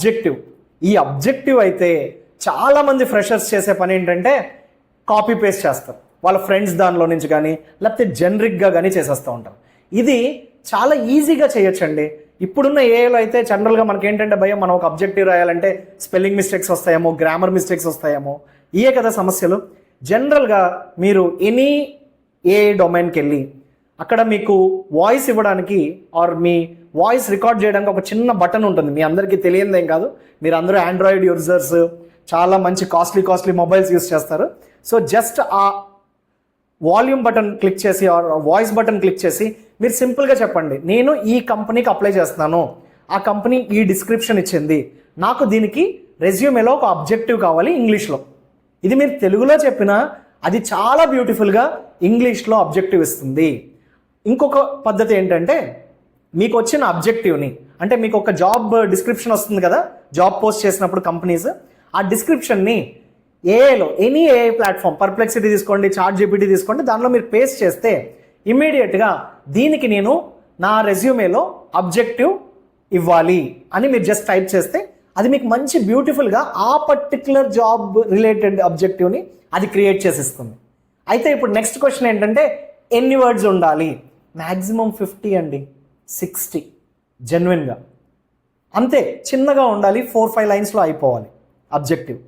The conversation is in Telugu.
అబ్జెక్టివ్. ఈ అబ్జెక్టివ్ అయితే చాలామంది ఫ్రెషర్స్ చేసే పని ఏంటంటే కాపీ పేస్ట్ చేస్తారు, వాళ్ళ ఫ్రెండ్స్ దానిలో నుంచి కానీ లేకపోతే జనరిక్గా కానీ చేసేస్తూ ఉంటారు. ఇది చాలా ఈజీగా చేయొచ్చండి. ఇప్పుడున్న ఏఐలో అయితే జనరల్గా మనకి ఏంటంటే భయం, మనం ఒక అబ్జెక్టివ్ రాయాలంటే స్పెల్లింగ్ మిస్టేక్స్ వస్తాయేమో, గ్రామర్ మిస్టేక్స్ వస్తాయేమో, ఇవే కదా సమస్యలు. జనరల్గా మీరు ఎనీ ఏఐ డొమైన్కి వెళ్ళి అక్కడ మీకు వాయిస్ ఇవ్వడానికి ఆర్ మీ వాయిస్ రికార్డ్ చేయడానికి ఒక చిన్న బటన్ ఉంటుంది. మీ అందరికీ తెలియదేం కాదు, మీరు అందరూ ఆండ్రాయిడ్ యూజర్స్, చాలా మంచి కాస్ట్లీ మొబైల్స్ యూస్ చేస్తారు. సో జస్ట్ ఆ వాల్యూమ్ బటన్ క్లిక్ చేసి ఆర్ వాయిస్ బటన్ క్లిక్ చేసి మీరు సింపుల్గా చెప్పండి, నేను ఈ కంపెనీకి అప్లై చేస్తున్నాను, ఆ కంపెనీ ఈ డిస్క్రిప్షన్ ఇచ్చింది, నాకు దీనికి రెజ్యూమేలో ఒక అబ్జెక్టివ్ కావాలి ఇంగ్లీష్లో. ఇది మీరు తెలుగులో చెప్పినా అది చాలా బ్యూటిఫుల్గా ఇంగ్లీష్లో అబ్జెక్టివ్ ఇస్తుంది. ఇంకొక పద్ధతి ఏంటంటే మీకు వచ్చిన అబ్జెక్టివ్ని, అంటే మీకు ఒక జాబ్ డిస్క్రిప్షన్ వస్తుంది కదా జాబ్ పోస్ట్ చేసినప్పుడు కంపెనీస్, ఆ డిస్క్రిప్షన్ని ఏఐలో ఎనీ ఏఐ ప్లాట్ఫామ్, పర్ప్లెక్సిటీ తీసుకోండి, చాట్ జీపీటీ తీసుకోండి, దానిలో మీరు పేస్ట్ చేస్తే ఇమ్మీడియట్గా దీనికి నేను నా రెజ్యూమేలో అబ్జెక్టివ్ ఇవ్వాలి అని మీరు జస్ట్ టైప్ చేస్తే అది మీకు మంచి బ్యూటిఫుల్గా ఆ పర్టిక్యులర్ జాబ్ రిలేటెడ్ అబ్జెక్టివ్ని అది క్రియేట్ చేసిస్తుంది. అయితే ఇప్పుడు నెక్స్ట్ క్వశ్చన్ ఏంటంటే ఎన్ని వర్డ్స్ ఉండాలి? మ్యాక్సిమం 50 అండి, 60 జెన్యున్గా అంతే, చిన్నగా ఉండాలి, 4-5 లైన్స్లో అయిపోవాలి అబ్జెక్టివ్.